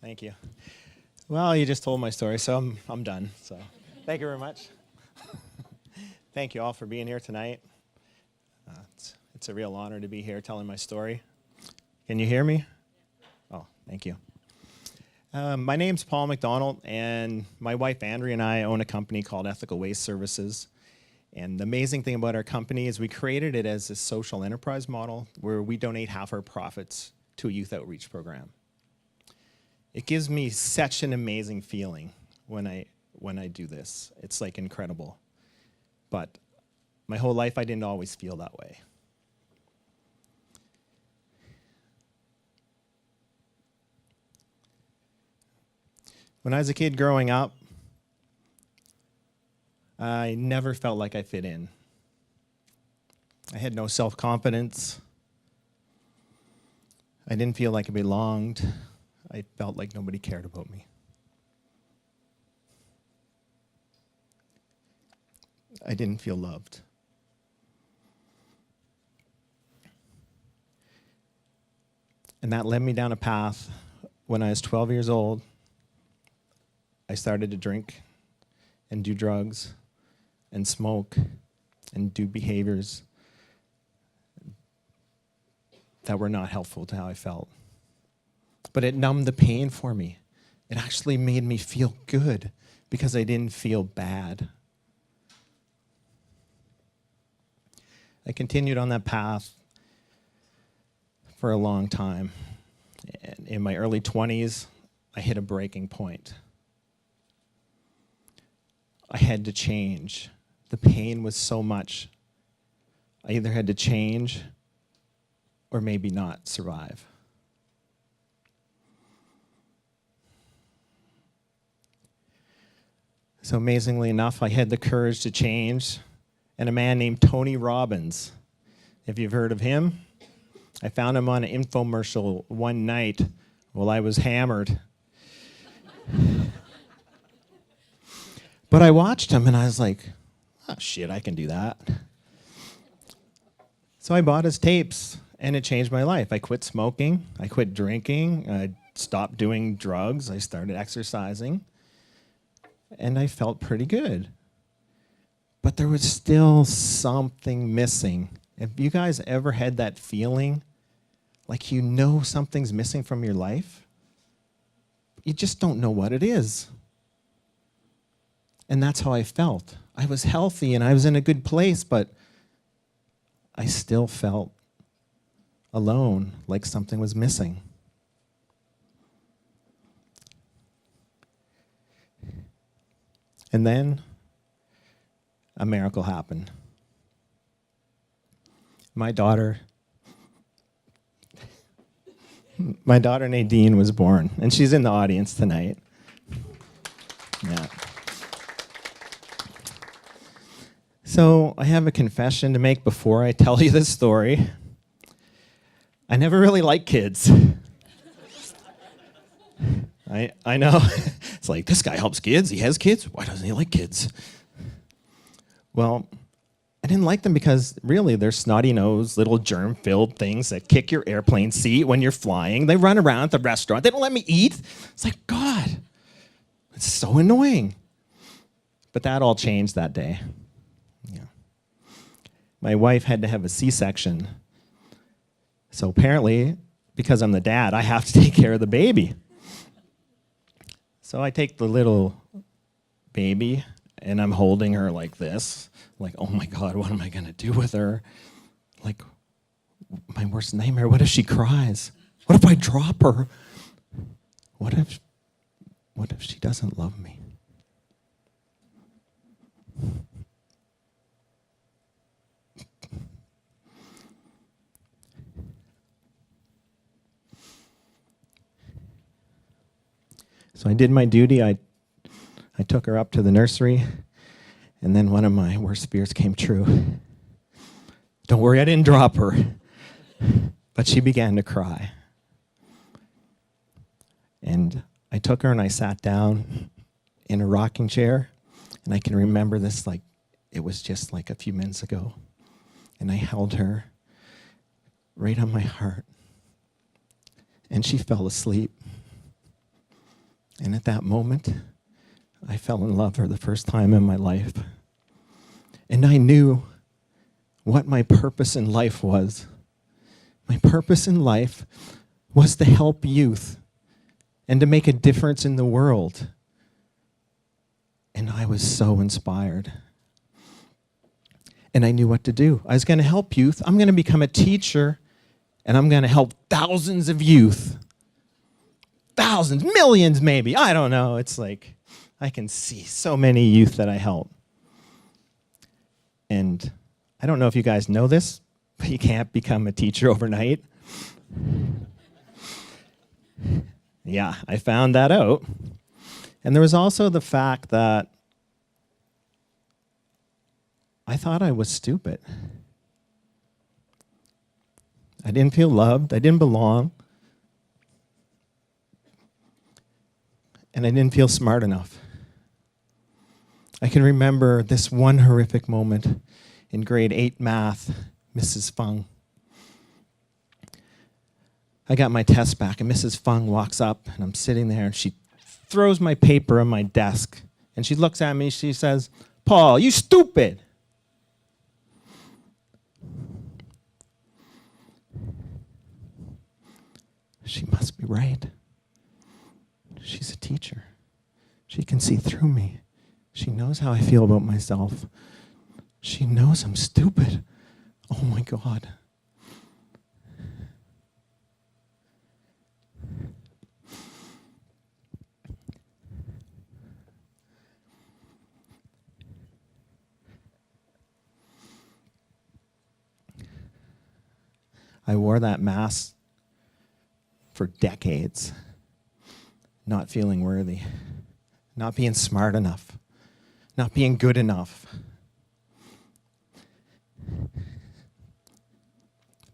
Thank you. Well, you just told my story, so I'm done. So, thank you very much. Thank you all for being here tonight. It's a real honor to be here telling my story. Can you hear me? Oh, thank you. My name's Paul MacDonald, and my wife Andrea and I own a company called Ethical Waste Services. And the amazing thing about our company is we created it as a social enterprise model where we donate half our profits to a youth outreach program. It gives me such an amazing feeling when I do this. It's like incredible. But my whole life I didn't always feel that way. When I was a kid growing up, I never felt like I fit in. I had no self-confidence. I didn't feel like I belonged. I felt like nobody cared about me. I didn't feel loved. And that led me down a path. When I was 12 years old, I started to drink and do drugs and smoke and do behaviors that were not helpful to how I felt. But it numbed the pain for me. It actually made me feel good because I didn't feel bad. I continued on that path for a long time. And in my early 20s, I hit a breaking point. I had to change. The pain was so much. I either had to change or maybe not survive. So amazingly enough, I had the courage to change, and a man named Tony Robbins, if you've heard of him, I found him on an infomercial one night while I was hammered. But I watched him and I was like, oh shit, I can do that. So I bought his tapes and it changed my life. I quit smoking, I quit drinking, I stopped doing drugs, I started exercising. And I felt pretty good. But there was still something missing. Have you guys ever had that feeling like you know something's missing from your life? You just don't know what it is. And that's how I felt. I was healthy and I was in a good place, but I still felt alone, like something was missing. And then a miracle happened. My daughter Nadine was born, and she's in the audience tonight. Yeah. So I have a confession to make before I tell you this story. I never really liked kids. I know. It's like, this guy helps kids. He has kids. Why doesn't he like kids? Well, I didn't like them because, really, they're snotty-nosed, little germ-filled things that kick your airplane seat when you're flying. They run around at the restaurant. They don't let me eat. It's like, God, it's so annoying. But that all changed that day. Yeah. My wife had to have a C-section. So apparently, because I'm the dad, I have to take care of the baby. So I take the little baby, and I'm holding her like this. Like, oh my God, what am I going to do with her? Like, my worst nightmare, what if she cries? What if I drop her? What if she doesn't love me? So I did my duty. I took her up to the nursery, and then one of my worst fears came true. Don't worry, I didn't drop her. But she began to cry. And I took her and I sat down in a rocking chair, and I can remember this like it was just like a few minutes ago. And I held her right on my heart. And she fell asleep. And at that moment, I fell in love for the first time in my life. And I knew what my purpose in life was. My purpose in life was to help youth and to make a difference in the world. And I was so inspired. And I knew what to do. I was going to help youth. I'm going to become a teacher, and I'm going to help thousands of youth. Thousands, millions maybe. I don't know. It's like I can see so many youth that I help. And I don't know if you guys know this, but you can't become a teacher overnight. Yeah, I found that out. And there was also the fact that I thought I was stupid. I didn't feel loved. I didn't belong. And I didn't feel smart enough. I can remember this one horrific moment in grade 8 math, Mrs. Fung. I got my test back, and Mrs. Fung walks up, and I'm sitting there, and she throws my paper on my desk, and she looks at me, she says, "Paul, you stupid." She must be right. She's a teacher. She can see through me. She knows how I feel about myself. She knows I'm stupid. Oh my God. I wore that mask for decades, not feeling worthy, not being smart enough, not being good enough.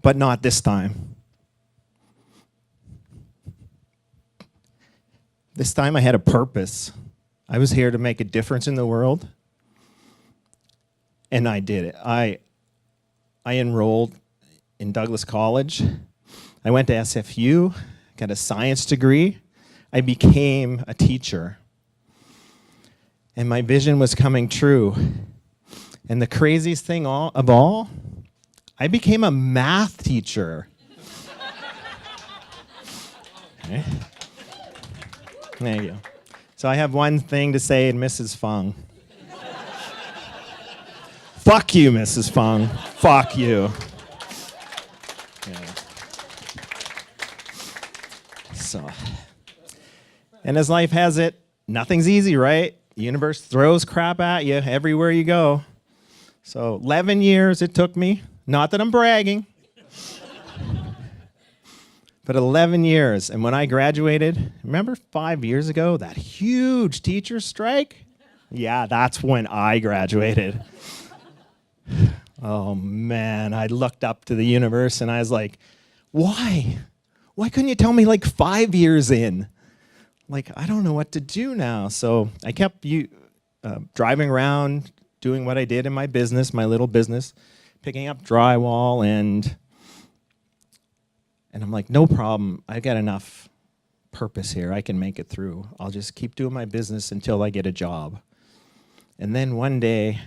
But not this time. This time I had a purpose. I was here to make a difference in the world, and I did it. I enrolled in Douglas College. I went to SFU, got a science degree. I became a teacher. And my vision was coming true. And the craziest thing of all, I became a math teacher. Okay. There you go. So I have one thing to say to Mrs. Fung. Fuck you, Mrs. Fung. Fuck you. Yeah. So, and as life has it, nothing's easy, right? The universe throws crap at you everywhere you go. So 11 years it took me. Not that I'm bragging. But 11 years. And when I graduated, remember 5 years ago, that huge teacher strike? Yeah, that's when I graduated. Oh, man. I looked up to the universe and I was like, why? Why couldn't you tell me like 5 years in? Like, I don't know what to do now. So I kept driving around, doing what I did in my business, my little business, picking up drywall, and I'm like, no problem. I got enough purpose here. I can make it through. I'll just keep doing my business until I get a job. And then one day,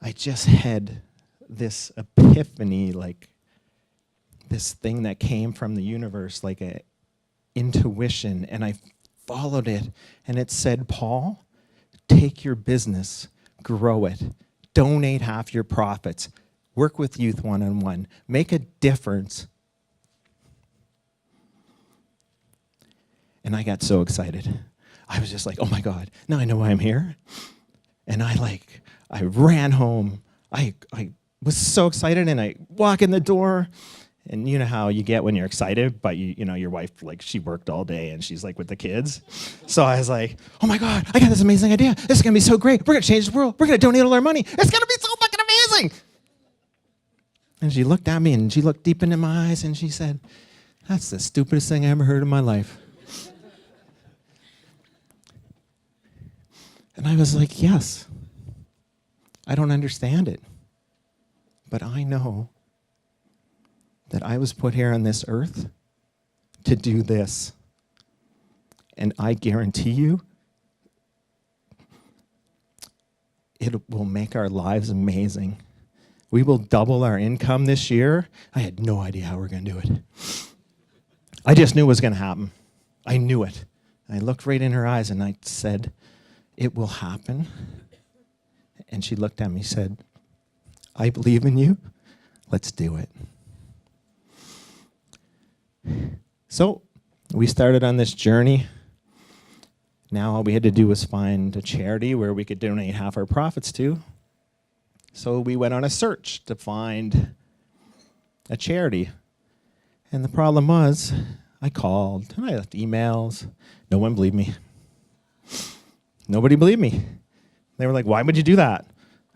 I just had this epiphany, like this thing that came from the universe, like a intuition, and I followed it, and it said, Paul, take your business, grow it, donate half your profits, work with youth one-on-one, make a difference. And I got so excited. I was just like, oh my God, now I know why I'm here. And I ran home. I was so excited, and I walk in the door, and you know how you get when you're excited, but you know your wife, like, she worked all day and she's like with the kids. So I was like, oh my God, I got this amazing idea. This is gonna be so great. We're gonna change the world. We're gonna donate all our money. It's gonna be so fucking amazing. And she looked at me, and she looked deep into my eyes, and she said, that's the stupidest thing I ever heard in my life. And I was like, yes. I don't understand it. But I know that I was put here on this earth to do this. And I guarantee you, it will make our lives amazing. We will double our income this year. I had no idea how we're going to do it. I just knew it was going to happen. I knew it. I looked right in her eyes and I said, it will happen. And she looked at me and said, I believe in you. Let's do it. So we started on this journey. Now all we had to do was find a charity where we could donate half our profits to. So we went on a search to find a charity. And the problem was, I called and I left emails. No one believed me. Nobody believed me. They were like, why would you do that?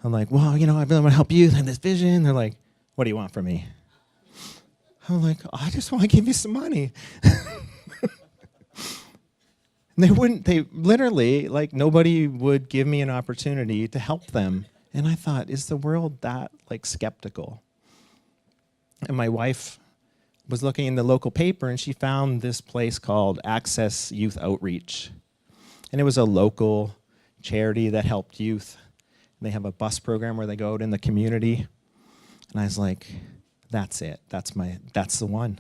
I'm like, well, I really want to help you have this vision. They're like, what do you want from me? I'm like, I just want to give you some money. And they literally, nobody would give me an opportunity to help them. And I thought, is the world that, skeptical? And my wife was looking in the local paper, and she found this place called Access Youth Outreach. And it was a local charity that helped youth. And they have a bus program where they go out in the community. And I was like, that's it. That's the one.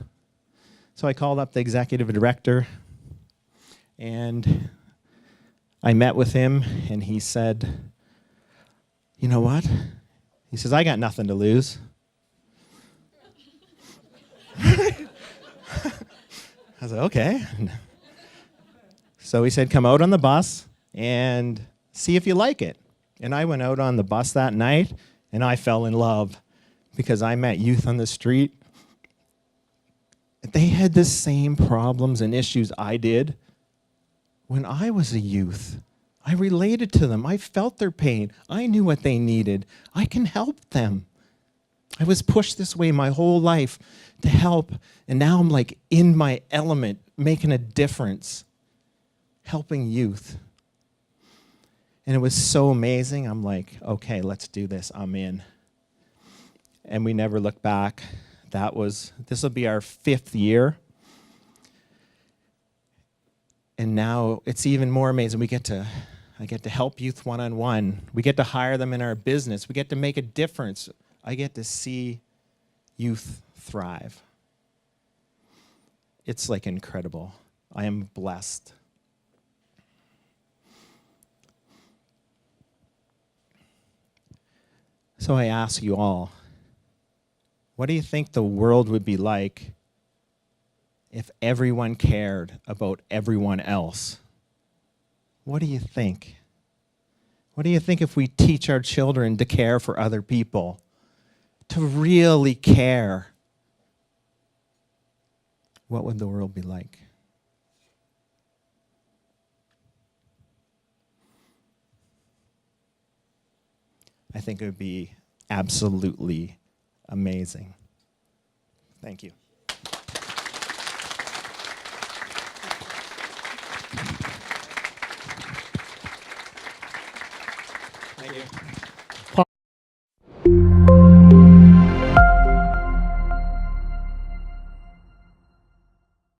So I called up the executive director, and I met with him, and he said, you know what? He says, I got nothing to lose. I was like, okay. So he said, come out on the bus and see if you like it. And I went out on the bus that night, and I fell in love because I met youth on the street. They had the same problems and issues I did when I was a youth. I related to them. I felt their pain. I knew what they needed. I can help them. I was pushed this way my whole life to help, and now I'm in my element, making a difference, helping youth. And it was so amazing. I'm like, okay, let's do this. I'm in. And we never looked back. This will be our 5th year. And now it's even more amazing. I get to help youth one-on-one. We get to hire them in our business. We get to make a difference. I get to see youth thrive. It's incredible. I am blessed. So I ask you all, what do you think the world would be like if everyone cared about everyone else? What do you think? What do you think if we teach our children to care for other people, to really care? What would the world be like? I think it would be absolutely amazing. Thank you. Thank you.